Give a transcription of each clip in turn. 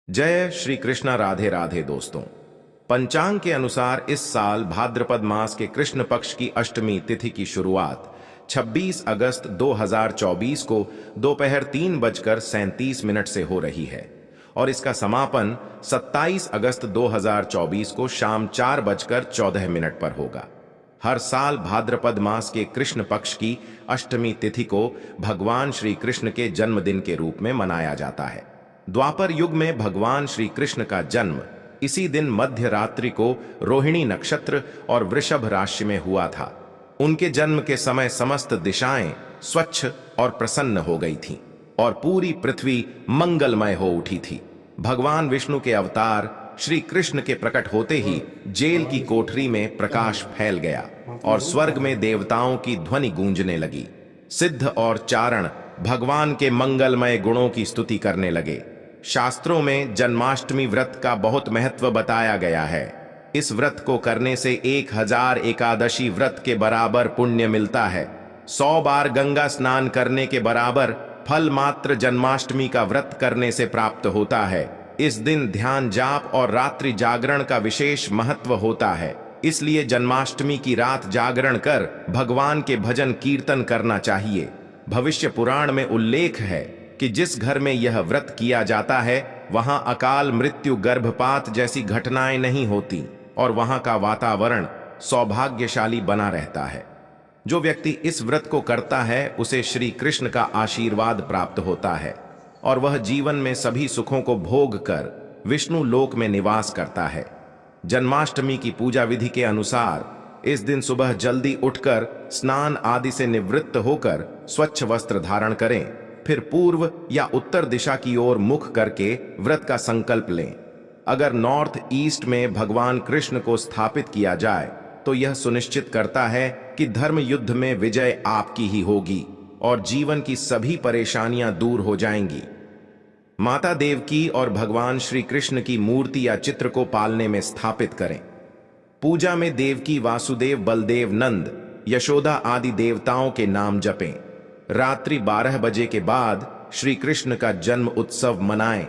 जय श्री कृष्णा। राधे राधे दोस्तों। पंचांग के अनुसार इस साल भाद्रपद मास के कृष्ण पक्ष की अष्टमी तिथि की शुरुआत 26 अगस्त 2024 को दोपहर 3:37 से हो रही है और इसका समापन 27 अगस्त 2024 को शाम 4:14 पर होगा। हर साल भाद्रपद मास के कृष्ण पक्ष की अष्टमी तिथि को भगवान श्री कृष्ण के जन्मदिन के रूप में मनाया जाता है। द्वापर युग में भगवान श्री कृष्ण का जन्म इसी दिन मध्य रात्रि को रोहिणी नक्षत्र और वृषभ राशि में हुआ था। उनके जन्म के समय समस्त दिशाएं स्वच्छ और प्रसन्न हो गई थीं और पूरी पृथ्वी मंगलमय हो उठी थी। भगवान विष्णु के अवतार श्री कृष्ण के प्रकट होते ही जेल की कोठरी में प्रकाश फैल गया और स्वर्ग में देवताओं की ध्वनि गूंजने लगी। सिद्ध और चारण भगवान के मंगलमय गुणों की स्तुति करने लगे। शास्त्रों में जन्माष्टमी व्रत का बहुत महत्व बताया गया है। इस व्रत को करने से 1000 एकादशी व्रत के बराबर पुण्य मिलता है। 100 बार गंगा स्नान करने के बराबर फल मात्र जन्माष्टमी का व्रत करने से प्राप्त होता है। इस दिन ध्यान जाप और रात्रि जागरण का विशेष महत्व होता है। इसलिए जन्माष्टमी की रात जागरण कर भगवान के भजन कीर्तन करना चाहिए। भविष्य पुराण में उल्लेख है कि जिस घर में यह व्रत किया जाता है वहां अकाल मृत्यु गर्भपात जैसी घटनाएं नहीं होती और वहां का वातावरण सौभाग्यशाली बना रहता है। जो व्यक्ति इस व्रत को करता है उसे श्री कृष्ण का आशीर्वाद प्राप्त होता है और वह जीवन में सभी सुखों को भोग कर विष्णु लोक में निवास करता है। जन्माष्टमी की पूजा विधि के अनुसार इस दिन सुबह जल्दी उठकर स्नान आदि से निवृत्त होकर स्वच्छ वस्त्र धारण करें, फिर पूर्व या उत्तर दिशा की ओर मुख करके व्रत का संकल्प लें। अगर नॉर्थ ईस्ट में भगवान कृष्ण को स्थापित किया जाए तो यह सुनिश्चित करता है कि धर्म युद्ध में विजय आपकी ही होगी और जीवन की सभी परेशानियां दूर हो जाएंगी। माता देवकी और भगवान श्री कृष्ण की मूर्ति या चित्र को पालने में स्थापित करें। पूजा में देवकी वासुदेव बलदेव नंद यशोदा आदि देवताओं के नाम जपें। रात्रि 12 बजे के बाद श्री कृष्ण का जन्म उत्सव मनाएं।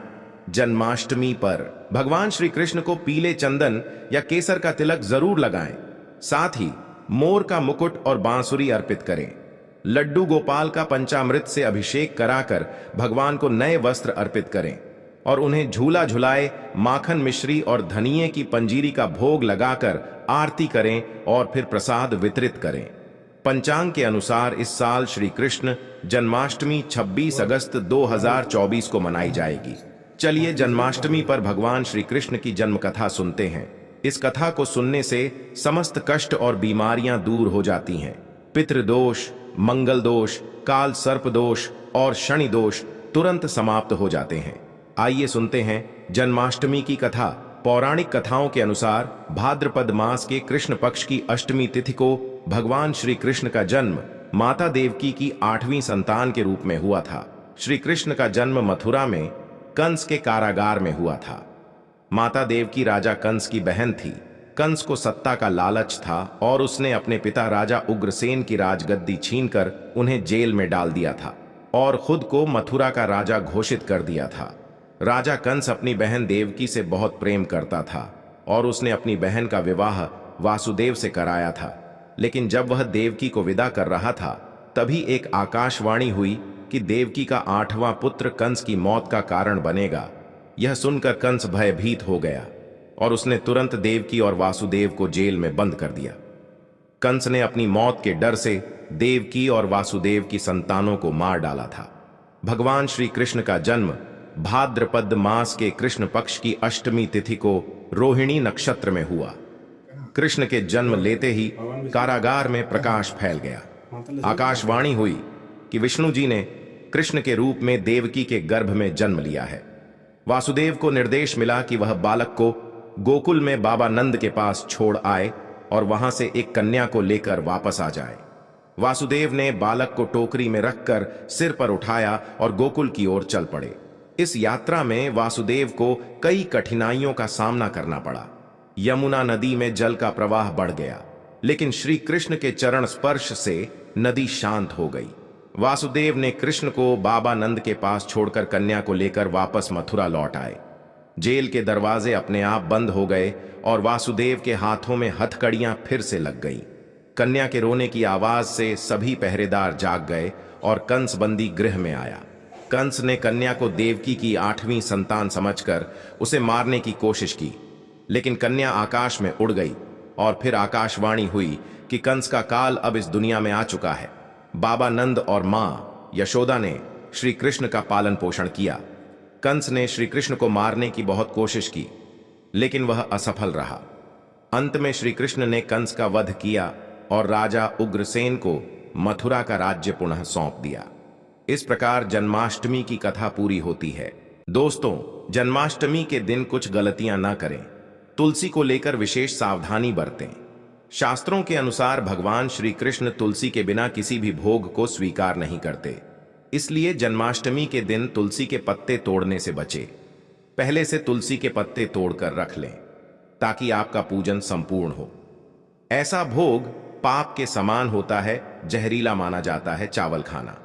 जन्माष्टमी पर भगवान श्री कृष्ण को पीले चंदन या केसर का तिलक जरूर लगाएं। साथ ही मोर का मुकुट और बांसुरी अर्पित करें। लड्डू गोपाल का पंचामृत से अभिषेक कराकर भगवान को नए वस्त्र अर्पित करें और उन्हें झूला झुलाए माखन मिश्री और धनिये की पंजीरी का भोग लगाकर आरती करें और फिर प्रसाद वितरित करें। पंचांग के अनुसार इस साल श्री कृष्ण जन्माष्टमी 26 अगस्त 2024 को मनाई जाएगी। चलिए जन्माष्टमी पर भगवान श्री कृष्ण की जन्म कथा सुनते हैं। इस कथा को सुनने से समस्त कष्ट और बीमारियां दूर हो जाती हैं। पितृदोष, मंगल दोष, काल सर्प दोष और शनि दोष तुरंत समाप्त हो जाते हैं। आइए सुनते हैं जन्माष्टमी की कथा। पौराणिक कथाओं के अनुसार भाद्रपद मास के कृष्ण पक्ष की अष्टमी तिथि को भगवान श्री कृष्ण का जन्म माता देवकी की 8वीं संतान के रूप में हुआ था। श्री कृष्ण का जन्म मथुरा में कंस के कारागार में हुआ था। माता देवकी राजा कंस की बहन थी। कंस को सत्ता का लालच था और उसने अपने पिता राजा उग्रसेन की राजगद्दी छीनकर उन्हें जेल में डाल दिया था और खुद को मथुरा का राजा घोषित कर दिया था। राजा कंस अपनी बहन देवकी से बहुत प्रेम करता था और उसने अपनी बहन का विवाह वासुदेव से कराया था। लेकिन जब वह देवकी को विदा कर रहा था तभी एक आकाशवाणी हुई कि देवकी का 8वां पुत्र कंस की मौत का कारण बनेगा। यह सुनकर कंस भयभीत हो गया और उसने तुरंत देवकी और वासुदेव को जेल में बंद कर दिया। कंस ने अपनी मौत के डर से देवकी और वासुदेव की संतानों को मार डाला था। भगवान श्री कृष्ण का जन्म भाद्रपद मास के कृष्ण पक्ष की अष्टमी तिथि को रोहिणी नक्षत्र में हुआ। कृष्ण के जन्म लेते ही कारागार में प्रकाश फैल गया। आकाशवाणी हुई कि विष्णु जी ने कृष्ण के रूप में देवकी के गर्भ में जन्म लिया है। वासुदेव को निर्देश मिला कि वह बालक को गोकुल में बाबा नंद के पास छोड़ आए और वहां से एक कन्या को लेकर वापस आ जाए। वासुदेव ने बालक को टोकरी में रखकर सिर पर उठाया और गोकुल की ओर चल पड़े। इस यात्रा में वासुदेव को कई कठिनाइयों का सामना करना पड़ा। यमुना नदी में जल का प्रवाह बढ़ गया, लेकिन श्री कृष्ण के चरण स्पर्श से नदी शांत हो गई। वासुदेव ने कृष्ण को बाबा नंद के पास छोड़कर कन्या को लेकर वापस मथुरा लौट आए। जेल के दरवाजे अपने आप बंद हो गए और वासुदेव के हाथों में हथकड़ियां फिर से लग गईं। कन्या के रोने की आवाज से सभी पहरेदार जाग गए और कंस बंदी गृह में आया। कंस ने कन्या को देवकी की 8वीं संतान समझकर उसे मारने की कोशिश की, लेकिन कन्या आकाश में उड़ गई और फिर आकाशवाणी हुई कि कंस का काल अब इस दुनिया में आ चुका है। बाबा नंद और मां यशोदा ने श्री कृष्ण का पालन पोषण किया। कंस ने श्री कृष्ण को मारने की बहुत कोशिश की, लेकिन वह असफल रहा। अंत में श्री कृष्ण ने कंस का वध किया और राजा उग्रसेन को मथुरा का राज्य पुनः सौंप दिया। इस प्रकार जन्माष्टमी की कथा पूरी होती है। दोस्तों, जन्माष्टमी के दिन कुछ गलतियां ना करें। तुलसी को लेकर विशेष सावधानी बरतें। शास्त्रों के अनुसार भगवान श्री कृष्ण तुलसी के बिना किसी भी भोग को स्वीकार नहीं करते, इसलिए जन्माष्टमी के दिन तुलसी के पत्ते तोड़ने से बचें। पहले से तुलसी के पत्ते तोड़कर रख लें ताकि आपका पूजन संपूर्ण हो। ऐसा भोग पाप के समान होता है, जहरीला माना जाता है चावल खाना।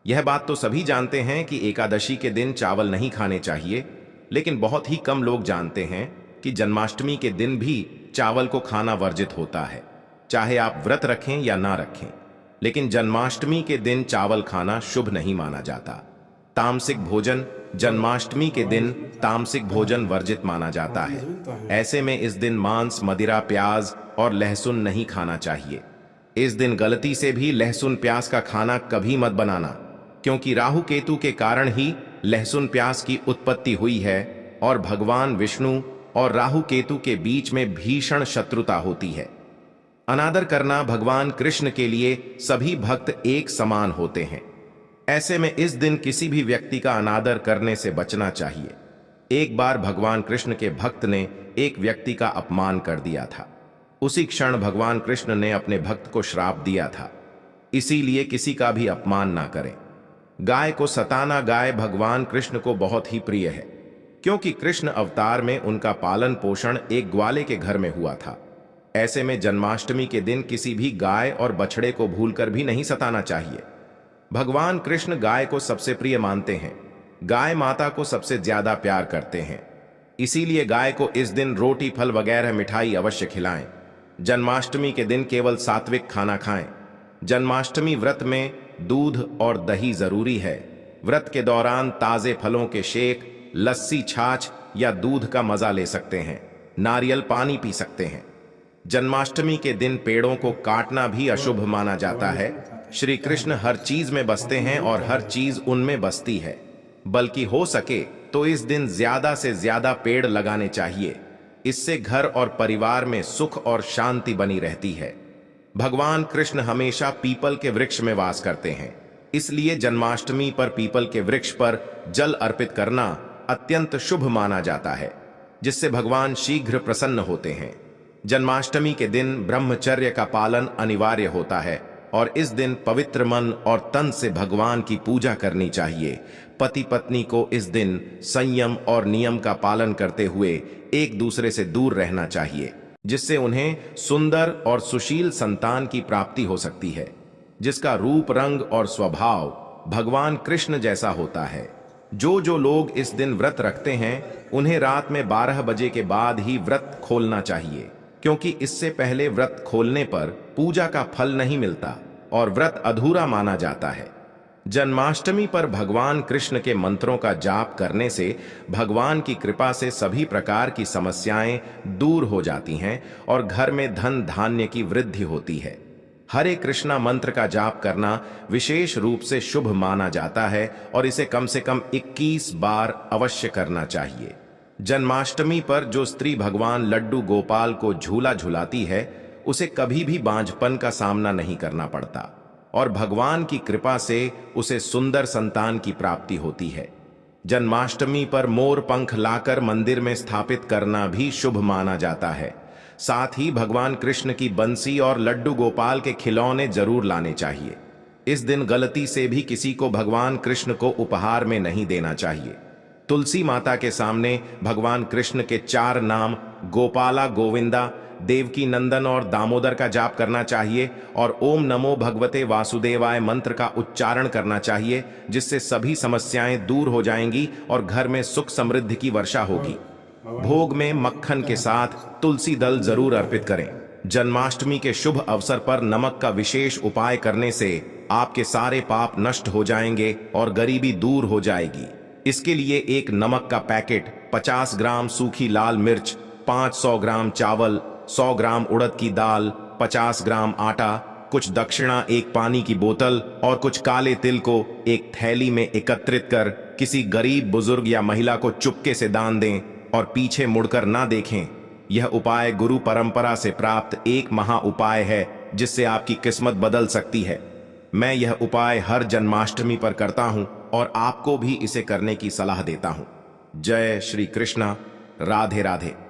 यह बात तो सभी जानते हैं कि एकादशी के दिन चावल नहीं खाने चाहिए, लेकिन बहुत ही कम लोग जानते हैं कि जन्माष्टमी के दिन भी चावल को खाना वर्जित होता है, चाहे आप व्रत रखें या ना रखें। लेकिन जन्माष्टमी के दिन चावल खाना शुभ नहीं माना जाता। तामसिक भोजन जन्माष्टमी के दिन तामसिक भोजन वर्जित माना जाता है। ऐसे में इस दिन मांस, मदिरा, प्याज और लहसुन नहीं खाना चाहिए। इस दिन गलती से भी लहसुन प्याज का खाना कभी मत बनाना, क्योंकि राहु केतु के कारण ही लहसुन प्याज की उत्पत्ति हुई है और भगवान विष्णु और राहु केतु के बीच में भीषण शत्रुता होती है। अनादर करना भगवान कृष्ण के लिए सभी भक्त एक समान होते हैं। ऐसे में इस दिन किसी भी व्यक्ति का अनादर करने से बचना चाहिए। एक बार भगवान कृष्ण के भक्त ने एक व्यक्ति का अपमान कर दिया था। उसी क्षण भगवान कृष्ण ने अपने भक्त को श्राप दिया था। इसीलिए किसी का भी अपमान ना करें। गाय को सताना गाय भगवान कृष्ण को बहुत ही प्रिय है, क्योंकि कृष्ण अवतार में उनका पालन पोषण एक ग्वाले के घर में हुआ था। ऐसे में जन्माष्टमी के दिन किसी भी गाय और बछड़े को भूलकर भी नहीं सताना चाहिए। भगवान कृष्ण गाय को सबसे प्रिय मानते हैं। गाय माता को सबसे ज्यादा प्यार करते हैं, इसीलिए गाय को इस दिन रोटी, फल वगैरह मिठाई अवश्य खिलाएं। जन्माष्टमी के दिन केवल सात्विक खाना खाएं। जन्माष्टमी व्रत में दूध और दही जरूरी है। व्रत के दौरान ताजे फलों के शेक, लस्सी, छाछ या दूध का मजा ले सकते हैं। नारियल पानी पी सकते हैं। जन्माष्टमी के दिन पेड़ों को काटना भी अशुभ माना जाता है। श्री कृष्ण हर चीज में बसते हैं और हर चीज उनमें बसती है, बल्कि हो सके तो इस दिन ज्यादा से ज्यादा पेड़ लगाने चाहिए। इससे घर और परिवार में सुख और शांति बनी रहती है। भगवान कृष्ण हमेशा पीपल के वृक्ष में वास करते हैं, इसलिए जन्माष्टमी पर पीपल के वृक्ष पर जल अर्पित करना अत्यंत शुभ माना जाता है, जिससे भगवान शीघ्र प्रसन्न होते हैं। जन्माष्टमी के दिन ब्रह्मचर्य का पालन अनिवार्य होता है और इस दिन पवित्र मन और तन से भगवान की पूजा करनी चाहिए। पति पत्नी को इस दिन संयम और नियम का पालन करते हुए एक दूसरे से दूर रहना चाहिए, जिससे उन्हें सुंदर और सुशील संतान की प्राप्ति हो सकती है, जिसका रूप, रंग और स्वभाव भगवान कृष्ण जैसा होता है। जो लोग इस दिन व्रत रखते हैं, उन्हें रात में 12 बजे के बाद ही व्रत खोलना चाहिए, क्योंकि इससे पहले व्रत खोलने पर पूजा का फल नहीं मिलता और व्रत अधूरा माना जाता है। जन्माष्टमी पर भगवान कृष्ण के मंत्रों का जाप करने से भगवान की कृपा से सभी प्रकार की समस्याएं दूर हो जाती हैं और घर में धन धान्य की वृद्धि होती है। हरे कृष्णा मंत्र का जाप करना विशेष रूप से शुभ माना जाता है और इसे कम से कम 21 बार अवश्य करना चाहिए। जन्माष्टमी पर जो स्त्री भगवान लड्डू गोपाल को झूला झुलाती है, उसे कभी भी बांझपन का सामना नहीं करना पड़ता और भगवान की कृपा से उसे सुंदर संतान की प्राप्ति होती है। जन्माष्टमी पर मोर पंख लाकर मंदिर में स्थापित करना भी शुभ माना जाता है। साथ ही भगवान कृष्ण की बंसी और लड्डू गोपाल के खिलौने जरूर लाने चाहिए। इस दिन गलती से भी किसी को भगवान कृष्ण को उपहार में नहीं देना चाहिए। तुलसी माता के सामने भगवान कृष्ण के 4 नाम गोपाला, गोविंदा, देवकी नंदन और दामोदर का जाप करना चाहिए और ओम नमो भगवते वासुदेवाय मंत्र का उच्चारण करना चाहिए, जिससे सभी समस्याएं दूर हो जाएंगी और घर में सुख समृद्धि की वर्षा होगी। भोग में मक्खन के साथ तुलसी दल जरूर अर्पित करें। जन्माष्टमी के शुभ अवसर पर नमक का विशेष उपाय करने से आपके सारे पाप नष्ट हो जाएंगे और गरीबी दूर हो जाएगी। इसके लिए एक नमक का पैकेट, 50 ग्राम सूखी लाल मिर्च, 500 ग्राम चावल, 100 ग्राम उड़द की दाल, 50 ग्राम आटा, कुछ दक्षिणा, एक पानी की बोतल और कुछ काले तिल को एक थैली में एकत्रित कर किसी गरीब बुजुर्ग या महिला को चुपके से दान दें और पीछे मुड़कर ना देखें। यह उपाय गुरु परंपरा से प्राप्त एक महा उपाय है, जिससे आपकी किस्मत बदल सकती है। मैं यह उपाय हर जन्माष्टमी पर करता हूं और आपको भी इसे करने की सलाह देता हूं। जय श्री कृष्णा। राधे राधे।